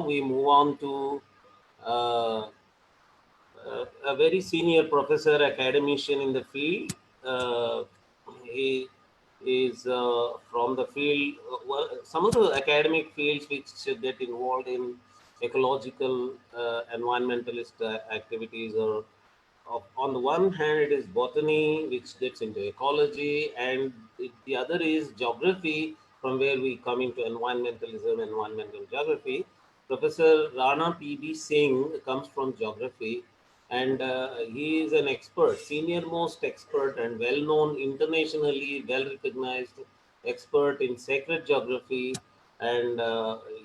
we move on to uh, a very senior professor, academician in the field. He is from the field, some of the academic fields which get involved in ecological, environmentalist activities, or on the one hand, it is botany, which gets into ecology, and the other is geography, from where we come into environmentalism, environmental geography. Professor Rana P.B. Singh comes from geography, and he is an expert, senior most expert, and well known, internationally well recognized expert in sacred geography. And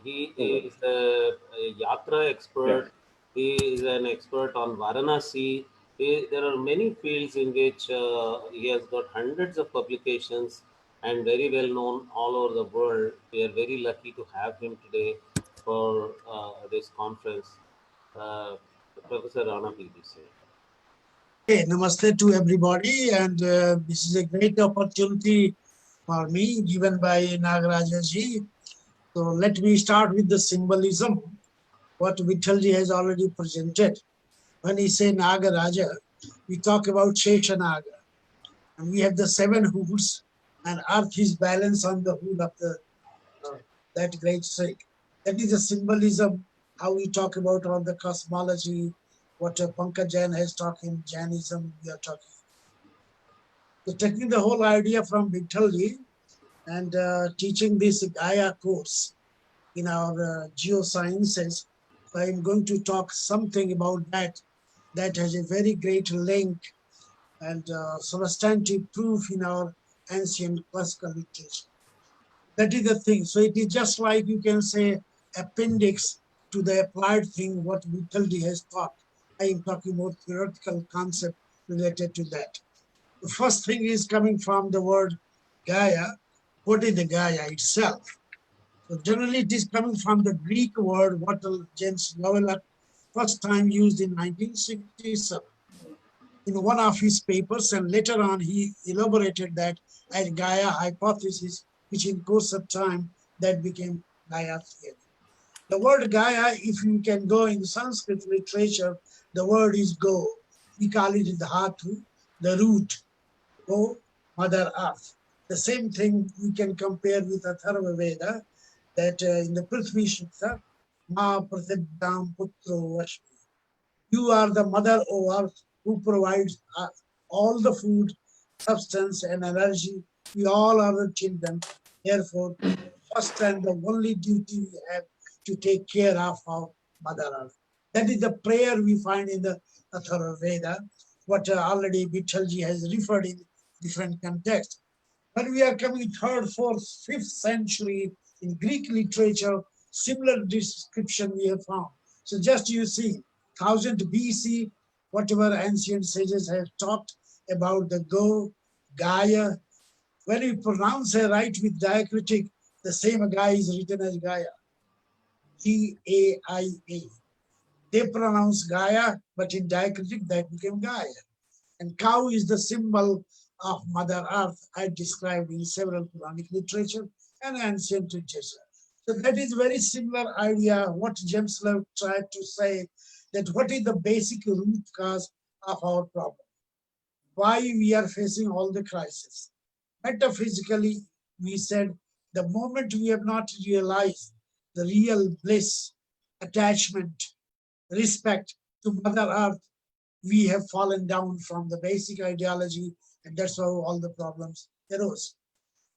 he is a yatra expert. He is an expert on Varanasi. There are many fields in which he has got hundreds of publications and very well known all over the world. We are very lucky to have him today for this conference. Uh, Professor Rana, please say. Hey, namaste to everybody, and this is a great opportunity for me given by Nagarajaji. So let me start with the symbolism, what Vithalji has already presented. When he say Nagaraja, we talk about Sheshanaga, and we have the 7 hoods, and earth is balanced on the hood of the that great snake. That is the symbolism, how we talk about all the cosmology, what Pankaj Jain has talked in Jainism, we are talking. So taking the whole idea from Vithalji and teaching this Gaia course in our geosciences, so I'm going to talk something about that. That has a very great link and substantive proof in our ancient classical literature. That is the thing. So it is just like you can say appendix to the applied thing what Vithalji has taught. I am talking about theoretical concept related to that. The first thing is coming from the word Gaia. What is the Gaia itself? So generally it is coming from the Greek word what James Lovelock first time used in 1967 in one of his papers, and later on he elaborated that as Gaia hypothesis, which in course of time that became Gaia theory. The word Gaia, if you can go in Sanskrit literature, the word is go. We call it dhatu, the root, go, Mother Earth. The same thing we can compare with Atharva Veda, that in the Prithvi Shukta, Ma Pratibdam Putro Vashmi. You are the mother, O earth, who provides all the food, substance, and energy. We all are the children. Therefore, first and the only duty we have to take care of our Mother Earth. That is the prayer we find in the Atharva Veda, what already Vithalji has referred in different contexts. When we are coming 3rd, 4th, 5th century in Greek literature, similar description we have found. So just you see, 1000 BC, whatever ancient sages have talked about the go, Gaia. When we pronounce a right with diacritic, the same Gaia is written as Gaia, G-A-I-A. They pronounce Gaia, but in diacritic that became Gaia. And cow is the symbol of Mother Earth, I described in several Puranic literature and ancient literature. So that is very similar idea what James Love tried to say, that what is the basic root cause of our problem? Why we are facing all the crises? Metaphysically, we said the moment we have not realized the real bliss, attachment, respect to Mother Earth, we have fallen down from the basic ideology, and that's how all the problems arose.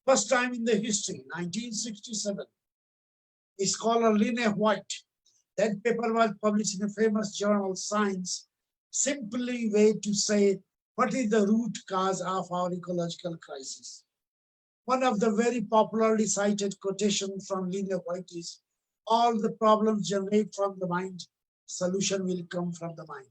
First time in the history, 1967, a scholar Lene White, that paper was published in a famous journal, Science, simply way to say what is the root cause of our ecological crisis. One of the very popularly cited quotations from Lene White is, all the problems generate from the mind, solution will come from the mind.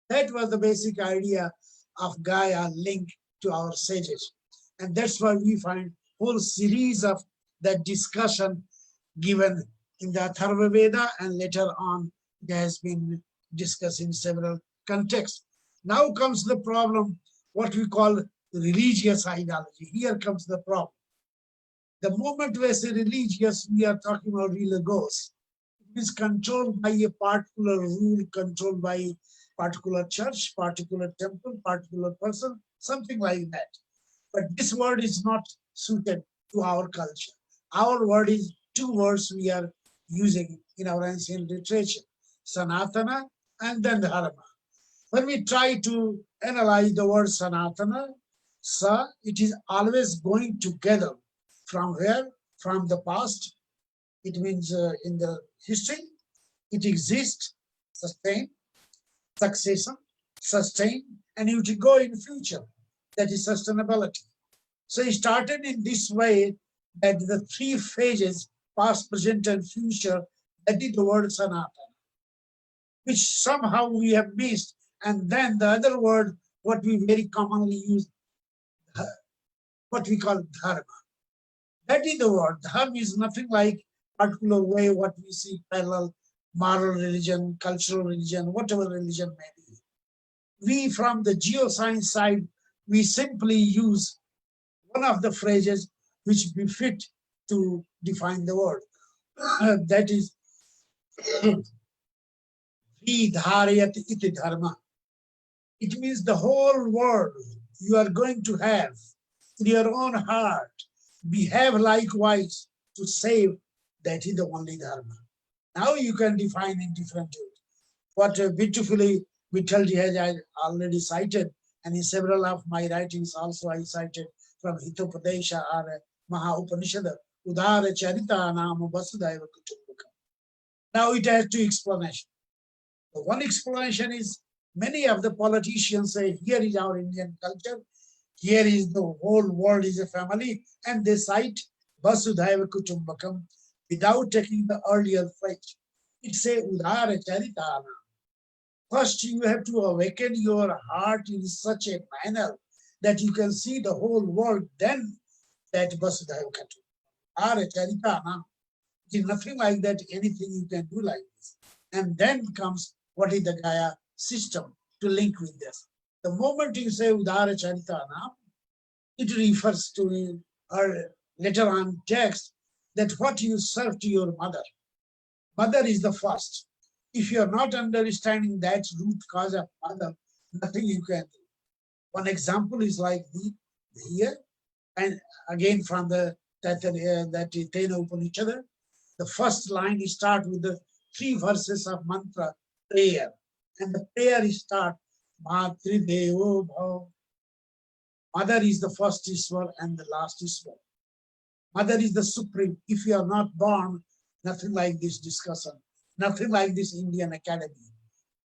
That was the basic idea of Gaia linked to our sages. And that's why we find whole series of that discussion given in the Atharva Veda, and later on it has been discussed in several contexts. Now comes the problem, what we call religious ideology. Here comes the problem. The moment we say religious, we are talking about religious. is controlled by a particular rule, controlled by particular church, particular temple, particular person, something like that. But this word is not suited to our culture. Our word is two words we are using in our ancient literature, Sanatana and then Dharma. When we try to analyze the word Sanatana, Sa, it is always going together. From where? From the past. It means in the history, it exists, sustain, succession, sustain, and you to go in future. That is sustainability. So it started in this way that the three phases, past, present, and future, that is the word Sanatana, which somehow we have missed. And then the other word, what we very commonly use, what we call dharma. That is the word. Dharma is nothing like particular way what we see parallel moral religion, cultural religion, whatever religion may be. We from the geoscience side, we simply use one of the phrases which befit to define the word. That is Vidharayat iti dharma. It means the whole world you are going to have in your own heart, behave likewise to save. That is the only dharma. Now you can define in different ways. What beautifully Vittalji has I already cited, and in several of my writings also I cited from Hitopadesha or Maha Upanishad, Udara Charita Nama Vasudhaiva Kutumbakam. Now it has two explanations. The one explanation is many of the politicians say, here is our Indian culture, here is the whole world is a family, and they cite Vasudhaiva Kutumbakam without taking the earlier phrase. It says Udara Charitana. First, you have to awaken your heart in such a manner that you can see the whole world, then that Vasudhaiva Kutumbakam. Udara Charitana. It is nothing like that, anything you can do like this. And then comes what is the Gaia system to link with this. The moment you say Udara Charitana, it refers to our later on text that what you serve to your mother. Mother is the first. If you are not understanding that root cause of mother, nothing you can do. One example is like here, and again from that Tena Upanishad, the first line is start with the three verses of mantra prayer, and the prayer is start Matri Devo Bhav. Mother is the first Iswar and the last Iswar. Mother is the supreme. If you are not born, nothing like this discussion, nothing like this Indian Academy.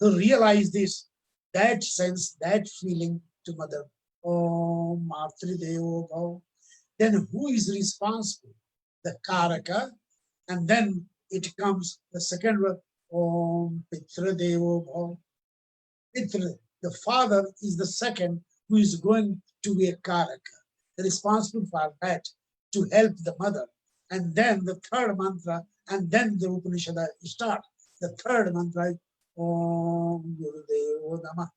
To realize this, that sense, that feeling to mother. Om Matri Devo Bhav. Then who is responsible? The Karaka. And then it comes the second word, Om Pitra Devo Bhav. Pitra, the father is the second who is going to be a Karaka, responsible for that, to help the mother. And then the third mantra, and then the Upanishad start. The third mantra is Om Guru Devo Namah.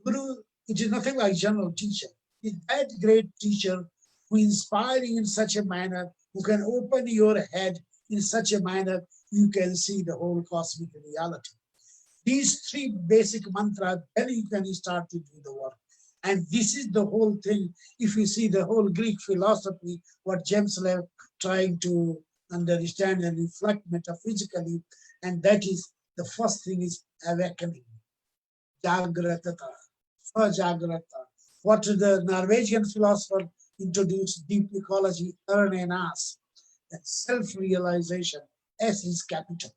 Guru, it is nothing like general teacher. It's that great teacher who inspires you in such a manner, who can open your head in such a manner you can see the whole cosmic reality. These three basic mantras, then you can start to do the work. And this is the whole thing. If you see the whole Greek philosophy, what James Left trying to understand and reflect metaphysically, and that is the first thing is awakening. Jagratata, Swajagrata. What the Norwegian philosopher introduced, deep ecology, Ernenas, that self-realization, S is capital.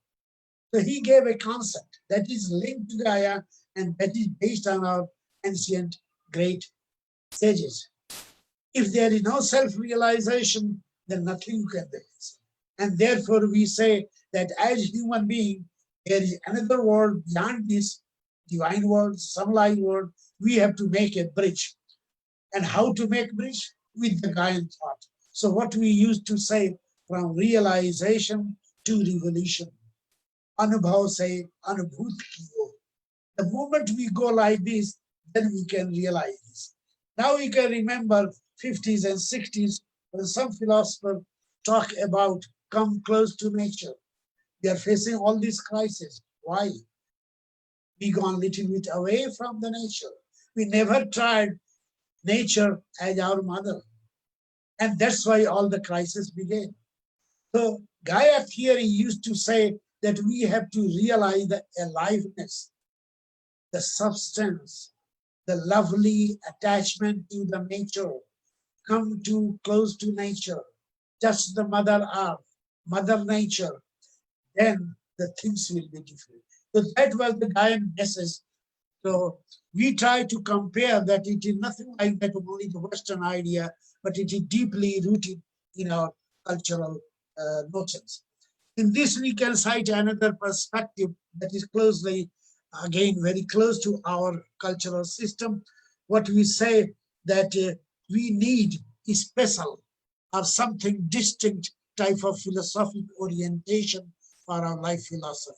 So he gave a concept that is linked to Gaia and that is based on our ancient great sages. If there is no self-realization, then nothing you can do. And therefore we say that as human being, there is another world beyond this divine world, sunlight world. We have to make a bridge. And how to make bridge? With the Gaian thought. So what we used to say, from realization to revolution. Anubhav say, Anubhut kiyo. The moment we go like this, then we can realize this. Now you can remember 50s and 60s when some philosophers talk about come close to nature. We are facing all these crises. Why? We gone a little bit away from the nature. We never tried nature as our mother. And that's why all the crises began. So Gaia theory used to say that we have to realize the aliveness, the substance, the lovely attachment to the nature. Come too close to nature, just the mother earth, mother nature, then the things will be different. So that was the Gaian message. So we try to compare that it is nothing like that only the Western idea, but it is deeply rooted in our cultural notions. In this, we can cite another perspective that is closely, again, very close to our cultural system. What we say that we need is special or something distinct type of philosophic orientation for our life philosophy,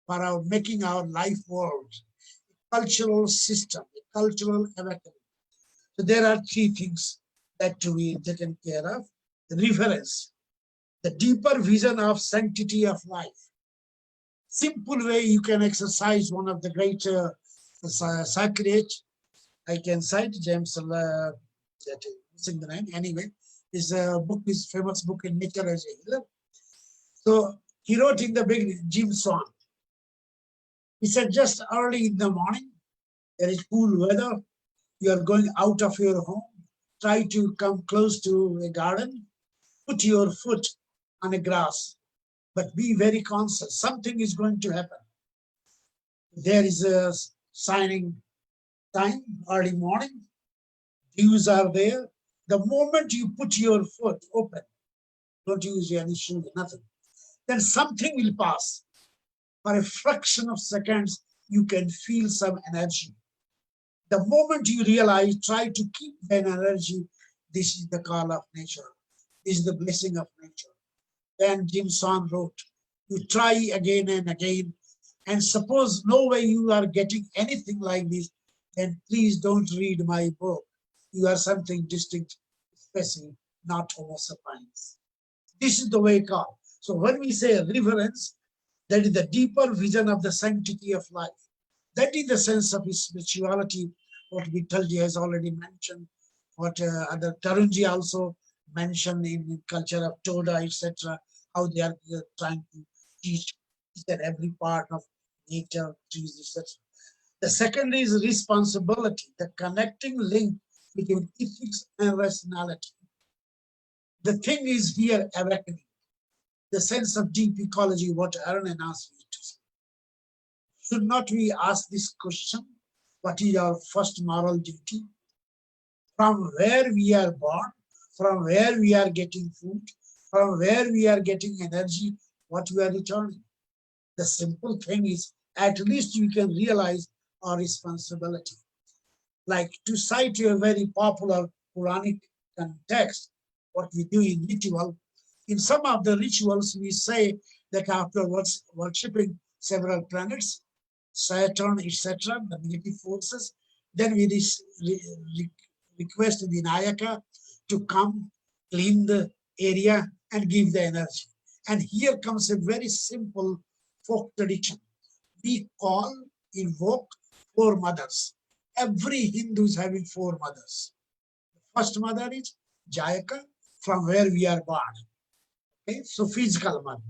for our making our life world, cultural system, a cultural awakening. So there are three things that to be taken care of. The reference, the deeper vision of sanctity of life. Simple way you can exercise one of the great psychiatrists. I can cite James, missing the name anyway. His book, his famous book in Nature as a Healer. So he wrote in the beginning, Jim Swan. He said, just early in the morning, there is cool weather. You are going out of your home. Try to come close to a garden. Put your foot on a grass, but be very conscious. Something is going to happen. There is a signing time, early morning. Dews are there. The moment you put your foot open, don't use any shoe, nothing, then something will pass. For a fraction of seconds, you can feel some energy. The moment you realize, try to keep that energy. This is the call of nature. This is the blessing of nature. Then Jim Son wrote, you try again and again, and suppose no way you are getting anything like this, then please don't read my book. You are something distinct, special, not homo sapiens. This is the wake up. So when we say reverence, that is the deeper vision of the sanctity of life. That is the sense of spirituality, what Vittalji has already mentioned, what other Tarunji also mentioned in the culture of Toda, etc., how they are trying to teach each and every part of nature, trees, etc. The second is responsibility, the connecting link between ethics and rationality. The thing is here awakening, the sense of deep ecology, what Aaron asked me to say. Should not we ask this question? What is our first moral duty? From where we are born, from where we are getting food, from where we are getting energy, what we are returning. The simple thing is, at least we can realize our responsibility. Like to cite a very popular Quranic context, what we do in ritual, in some of the rituals we say that after worshipping several planets, Saturn, etc., the negative forces, then we request Vinayaka to come, clean the area, and give the energy. And here comes a very simple folk tradition. We call, invoke four mothers. Every Hindu is having four mothers. The first mother is Jayaka, from where we are born. Okay, so physical mother.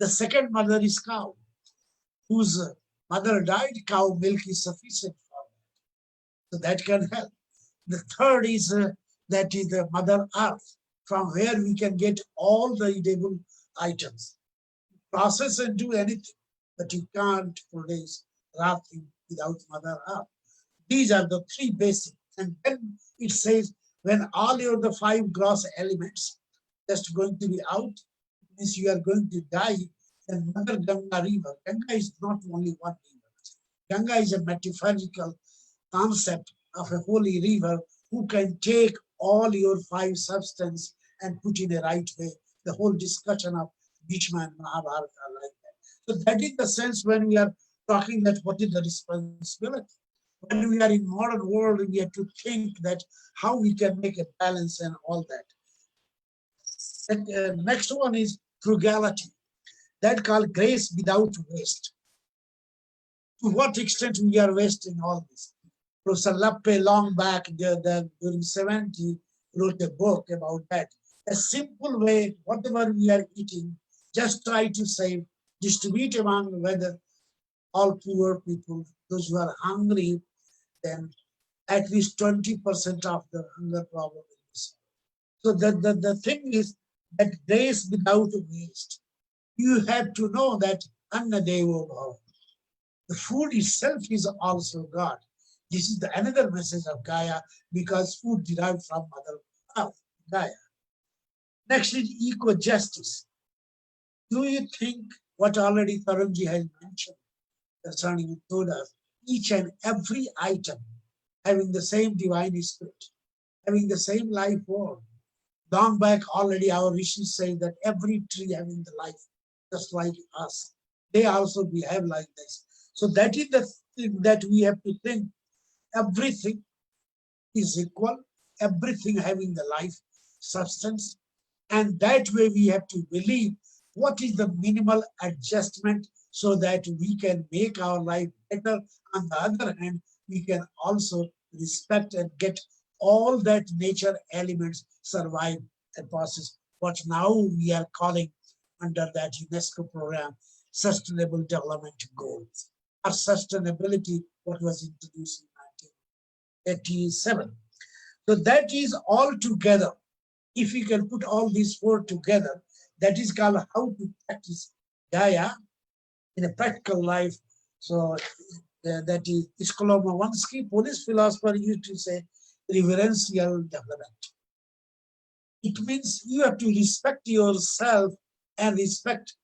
The second mother is cow, whose mother died, cow milk is sufficient for that. So that can help. The third is that is the mother earth, from where we can get all the edible items. Process and do anything, but you can't produce nothing without mother earth. These are the three basic. And then it says, when all your the five gross elements just going to be out, means you are going to die, then Mother Ganga river. Ganga is not only one river. Ganga is a metaphorical concept of a holy river who can take all your five substance and put in a right way. The whole discussion of Bhishma and Mahabharata are like that. So that is the sense when we are talking that what is the responsibility. When we are in modern world, we have to think that how we can make a balance and all that. And, next one is frugality. that called grace without waste. To what extent we are wasting all this? Professor Lappe, long back during 70, wrote a book about that. A simple way, whatever we are eating, just try to save, distribute among whether all poor people, those who are hungry, then at least 20% of the hunger problem will be solved. So the thing is that grace without waste. You have to know that Anna Devo Bhava. The food itself is also God. This is another message of Gaia, because food derived from Mother Earth, Gaia. Next is eco-justice. Do you think what already Tarunji has mentioned concerning Toda, each and every item having the same divine spirit, having the same life form? Long back already our rishis say that every tree having the life, just like us, they also behave like this. So that is the thing that we have to think. Everything is equal, everything having the life substance, and that way we have to believe what is the minimal adjustment so that we can make our life better. On the other hand, we can also respect and get all that nature elements survive and process what now we are calling under that UNESCO program sustainable development goals, or sustainability, what was introduced in 1987. So that is all together. If we can put all these four together, that is called how to practice Gaia in a practical life. So that is Iskolomovansky, Polish philosopher, used to say reverential development. It means you have to respect yourself and respect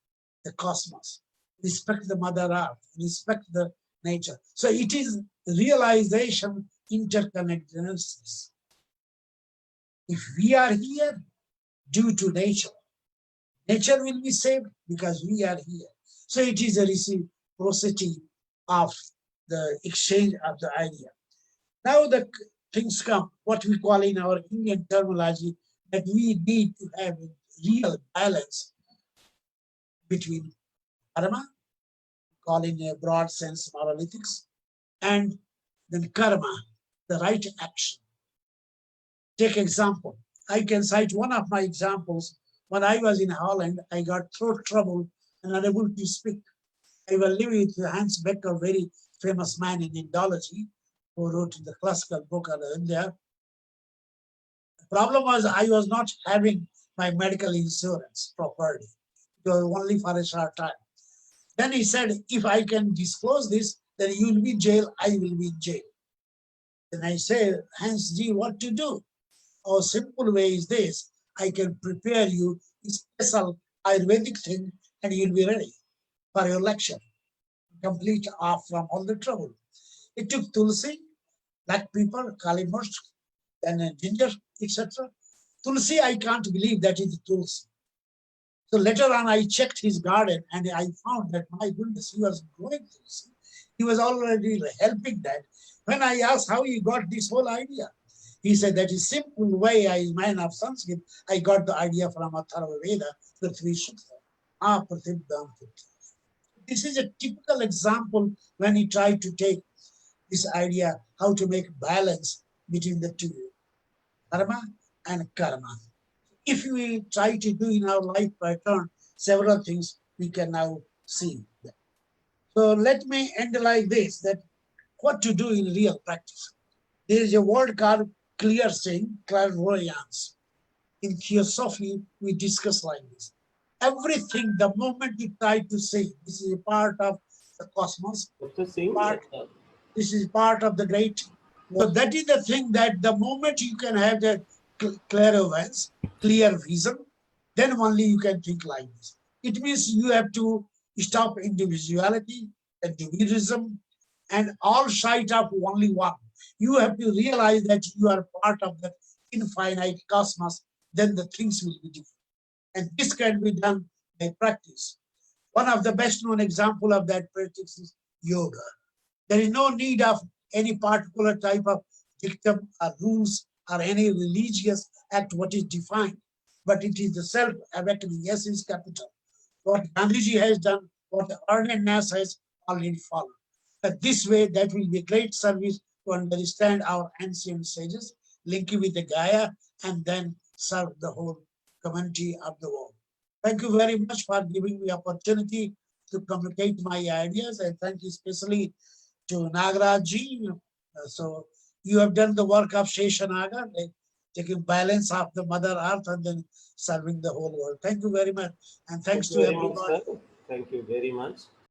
the cosmos, respect the Mother Earth, respect the nature. So it is realization interconnectedness. If we are here due to nature, nature will be saved because we are here. So it is a reciprocity of the exchange of the idea. Now the things come, what we call in our Indian terminology, that we need to have a real balance between dharma, call in a broad sense moral ethics, and then karma, the right action. Take example. I can cite one of my examples. When I was in Holland, I got throat trouble and unable to speak. I was living with Hans Becker, very famous man in Indology, who wrote the classical book on India. The problem was I was not having my medical insurance properly. It was only for a short time. Then he said, if I can disclose this, then you will be in jail, I will be in jail. Then I said, Hans G, what to do? Our simple way is this: I can prepare you a special Ayurvedic thing and you'll be ready for your lecture, complete off from all the trouble. It took tulsi, black pepper, kali mirch, then ginger, etc. Tulsi, I can't believe that is tulsi. So later on, I checked his garden and I found that, my goodness, he was growing tulsi. He was already helping that. When I asked how he got this whole idea, he said that is simple way, I man of Sanskrit, I got the idea from Atharva Veda, the three sutras. This is a typical example when he tried to take this idea how to make balance between the two, dharma and karma. If we try to do in our life pattern several things, we can now see that. So let me end like this, that what to do in real practice. There is a word called clear saying, clairvoyance. In theosophy, we discuss like this. Everything, the moment you try to say, this is a part of the cosmos, Mr. Singh, this is part of the great. So that is the thing, that the moment you can have the clairvoyance, clear vision, then only you can think like this. It means you have to stop individuality, individualism, and all sight of only one. You have to realize that you are part of that infinite cosmos, then the things will be different. And this can be done by practice. One of the best known example of that practice is yoga. There is no need of any particular type of dictum or rules or any religious act what is defined, but it is the self-awakening. Yes is capital. what Gandhiji has done, what Arne Nas has already followed. But this way, that will be a great service to understand our ancient sages, link it with the Gaia, and then serve the whole community of the world. Thank you very much for giving me opportunity to communicate my ideas, and thank you especially to Nagarajji. So you have done the work of Sheshanaga, like taking balance of the Mother Earth and then serving the whole world. Thank you very much, and Thank thanks you to very much, sir. everybody. Thank you very much.